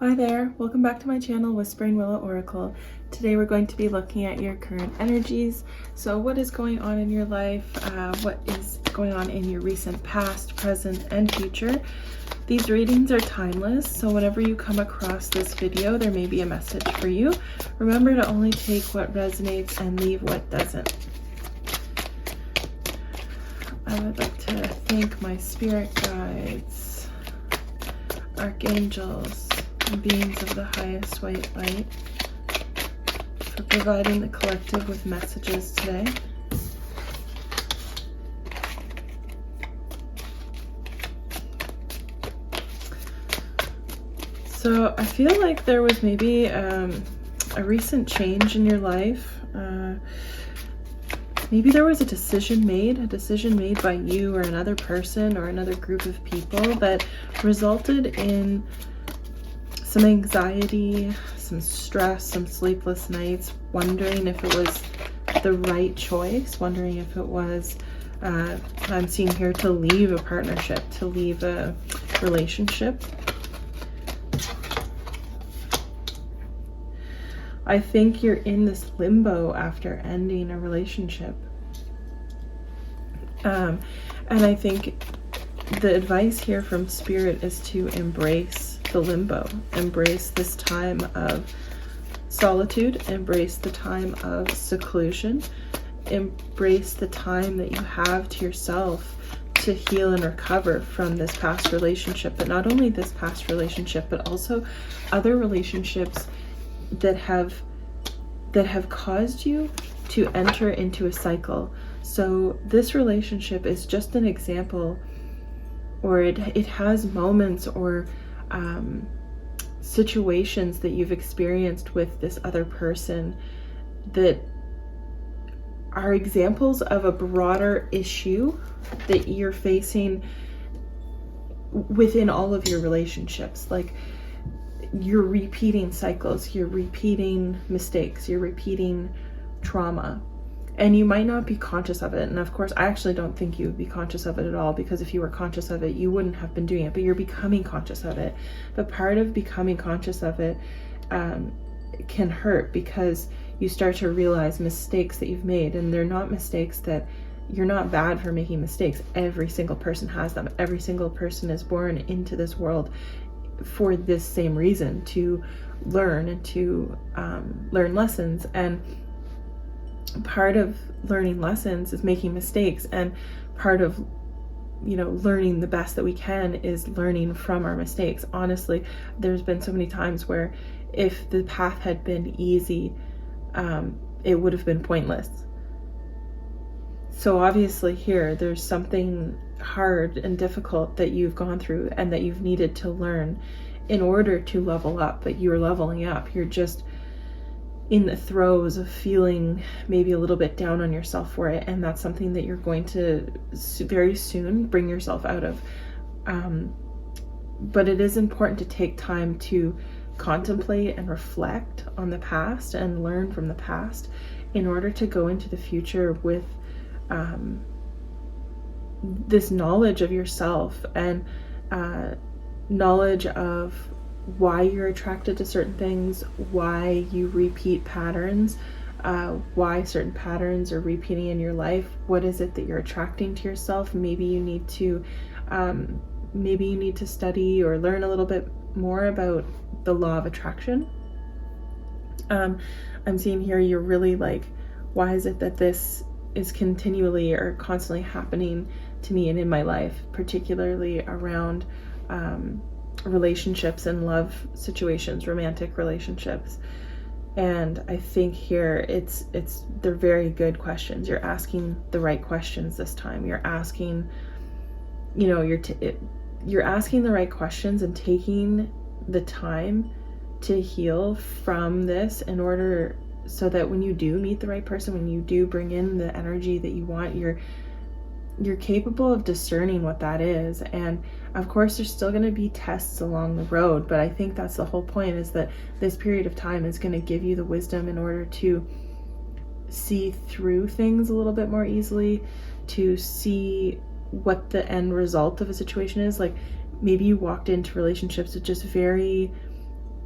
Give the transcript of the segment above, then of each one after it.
Hi there, welcome back to my channel, Whispering Willow Oracle. Today we're going to be looking at your current energies. So what is going on in your life? What is going on in your recent past, present, and future? These readings are timeless, so whenever you come across this video, there may be a message for you. Remember to only take what resonates and leave what doesn't. I would like to thank my spirit guides, archangels, and beings of the highest white light for providing the collective with messages today. So I feel like there was maybe a recent change in your life. Maybe there was a decision made by you or another person or another group of people that resulted in some anxiety, some stress, some sleepless nights, wondering if it was the right choice, wondering if it was, I'm seeing here, to leave a partnership, to leave a relationship. I think you're in this limbo after ending a relationship. And I think the advice here from Spirit is to embrace the limbo, embrace this time of solitude, embrace the time of seclusion, embrace the time that you have to yourself to heal and recover from this past relationship. But not only this past relationship, but also other relationships that have caused you to enter into a cycle. So this relationship is just an example, or it has moments or situations that you've experienced with this other person that are examples of a broader issue that you're facing within all of your relationships. Like, you're repeating cycles, you're repeating mistakes, you're repeating trauma, and you might not be conscious of it. And of course, I actually don't think you would be conscious of it at all, because if you were conscious of it, you wouldn't have been doing it, but you're becoming conscious of it. But part of becoming conscious of it can hurt, because you start to realize mistakes that you've made, and they're not mistakes that you're not bad for making mistakes. Every single person has them. Every single person is born into this world for this same reason, to learn and to learn lessons. And part of learning lessons is making mistakes, and part of learning the best that we can is learning from our mistakes. Honestly, there's been so many times where if the path had been easy, it would have been pointless. So obviously here there's something hard and difficult that you've gone through and that you've needed to learn in order to level up. But you're leveling up, you're just in the throes of feeling maybe a little bit down on yourself for it, and that's something that you're going to very soon bring yourself out of. But it is important to take time to contemplate and reflect on the past and learn from the past in order to go into the future with this knowledge of yourself and knowledge of why you're attracted to certain things, why you repeat patterns, why certain patterns are repeating in your life. What is it that you're attracting to yourself? Maybe you need to study or learn a little bit more about the law of attraction. I'm seeing here you're really like, why is it that this is continually or constantly happening to me and in my life, particularly around relationships and love situations, romantic relationships. And I think here they're very good questions. You're asking the right questions this time. You're asking, you're asking the right questions and taking the time to heal from this, in order so that when you do meet the right person, when you do bring in the energy that you want, you're capable of discerning what that is. And of course there's still going to be tests along the road, but I think that's the whole point, is that this period of time is going to give you the wisdom in order to see through things a little bit more easily, to see what the end result of a situation is. Like, maybe you walked into relationships with just very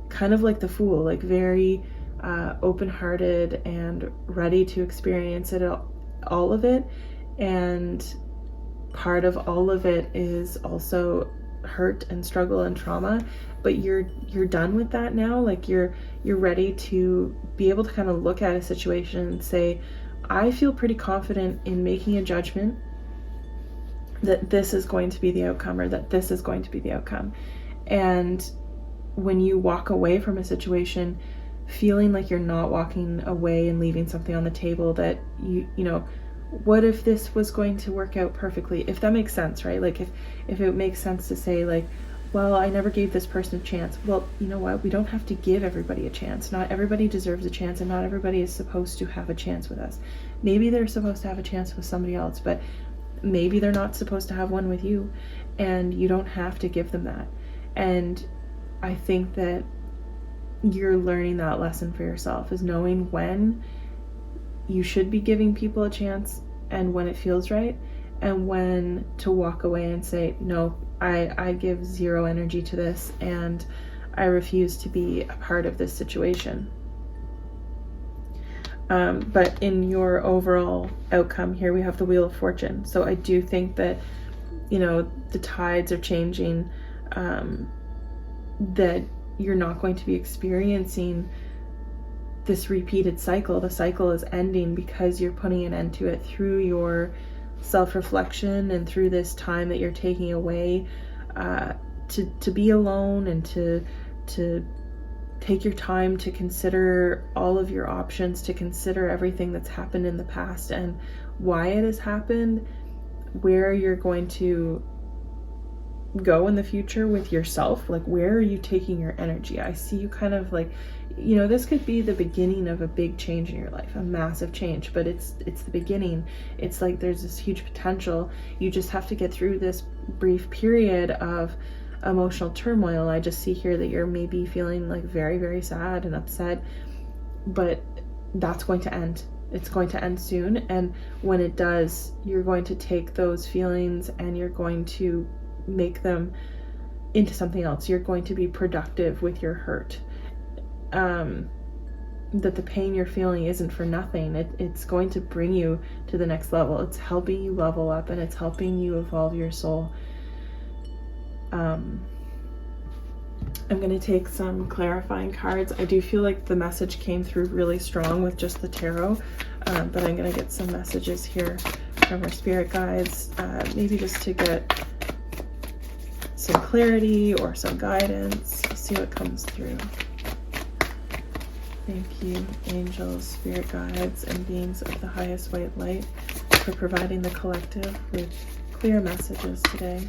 kind of like the Fool, like very open-hearted and ready to experience it, all of it. And part of all of it is also hurt and struggle and trauma, but you're done with that now. Like you're ready to be able to kind of look at a situation and say, I feel pretty confident in making a judgment that this is going to be the outcome, or that this is going to be the outcome. And when you walk away from a situation feeling like you're not walking away and leaving something on the table, that you know, what if this was going to work out perfectly? If that makes sense, right? Like if it makes sense to say like, well, I never gave this person a chance. Well, you know what? We don't have to give everybody a chance. Not everybody deserves a chance, and not everybody is supposed to have a chance with us. Maybe they're supposed to have a chance with somebody else, but maybe they're not supposed to have one with you, and you don't have to give them that. And I think that you're learning that lesson for yourself, is knowing when you should be giving people a chance and when it feels right, and when to walk away and say, no, I give zero energy to this, and I refuse to be a part of this situation. But in your overall outcome here, we have the Wheel of Fortune. So I do think that, you know, the tides are changing, that you're not going to be experiencing this repeated cycle. The cycle is ending because you're putting an end to it through your self-reflection and through this time that you're taking away to be alone, and to take your time to consider all of your options, to consider everything that's happened in the past and why it has happened, where you're going to go in the future with yourself. Like, where are you taking your energy? I see you kind of like, you know, this could be the beginning of a big change in your life, a massive change, but it's the beginning. It's like there's this huge potential. You just have to get through this brief period of emotional turmoil. I just see here that you're maybe feeling like very, very sad and upset, but that's going to end. It's going to end soon. And when it does, you're going to take those feelings and you're going to make them into something else. You're going to be productive with your hurt. That the pain you're feeling isn't for nothing. It's going to bring you to the next level. It's helping you level up, and it's helping you evolve your soul. I'm going to take some clarifying cards. I do feel like the message came through really strong with just the tarot, but I'm going to get some messages here from our spirit guides, maybe just to get some clarity or some guidance. See what comes through. Thank you, angels, spirit guides, and beings of the highest white light, for providing the collective with clear messages today.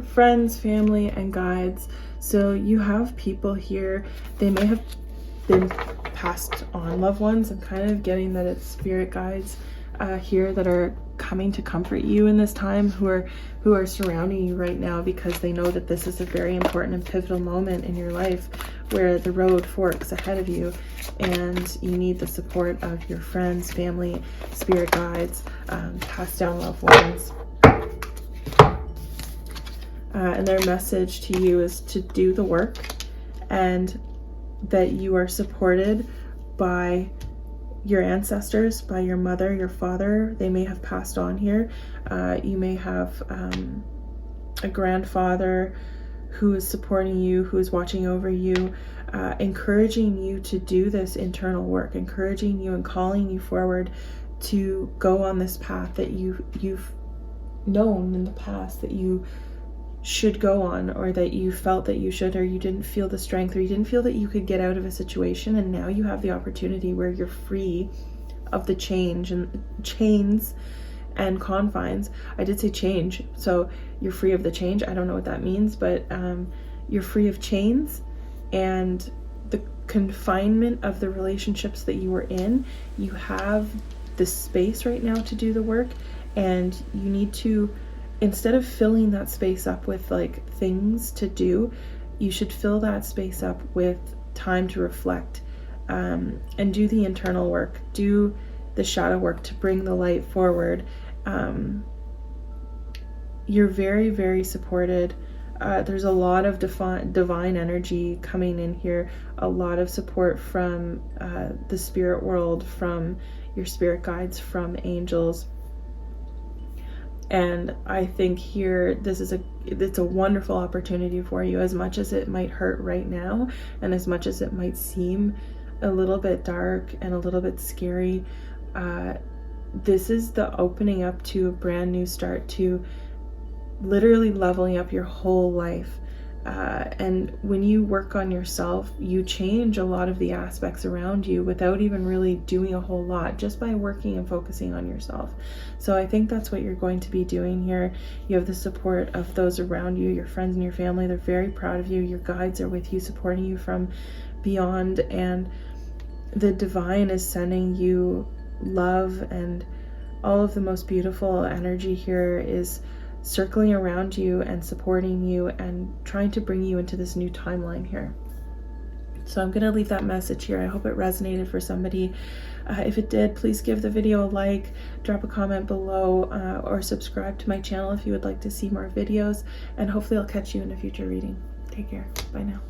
Friends, family, and guides. So you have people here, they may have been passed on loved ones. I'm kind of getting that it's spirit guides here that are coming to comfort you in this time, who are surrounding you right now, because they know that this is a very important and pivotal moment in your life where the road forks ahead of you, and you need the support of your friends, family, spirit guides, passed down loved ones. And their message to you is to do the work, and that you are supported by your ancestors, by your mother, your father. They may have passed on here. You may have a grandfather who is supporting you, who is watching over you, encouraging you to do this internal work, encouraging you and calling you forward to go on this path that you've known in the past that you should go on, or that you felt that you should, or you didn't feel the strength, or you didn't feel that you could get out of a situation, and now you have the opportunity where you're free of the chains and confines. I did say change, so you're free of the change. I don't know what that means, but you're free of chains and confinement of the relationships that you were in. You have the space right now to do the work, and you need to, instead of filling that space up with like things to do, you should fill that space up with time to reflect, and do the internal work, do the shadow work to bring the light forward. You're very, very supported. There's a lot of divine energy coming in here, a lot of support from the spirit world, from your spirit guides, from angels. And I think here, it's a wonderful opportunity for you, as much as it might hurt right now, and as much as it might seem a little bit dark and a little bit scary. This is the opening up to a brand new start, to literally leveling up your whole life. And when you work on yourself, you change a lot of the aspects around you without even really doing a whole lot, just by working and focusing on yourself. So I think that's what you're going to be doing here. You have the support of those around you, your friends and your family. They're very proud of you. Your guides are with you, supporting you from beyond, and the divine is sending you love, and all of the most beautiful energy here is circling around you and supporting you and trying to bring you into this new timeline here. So I'm going to leave that message here. I hope it resonated for somebody. If it did, please give the video a like, drop a comment below, or subscribe to my channel if you would like to see more videos, and hopefully I'll catch you in a future reading. Take care. Bye now.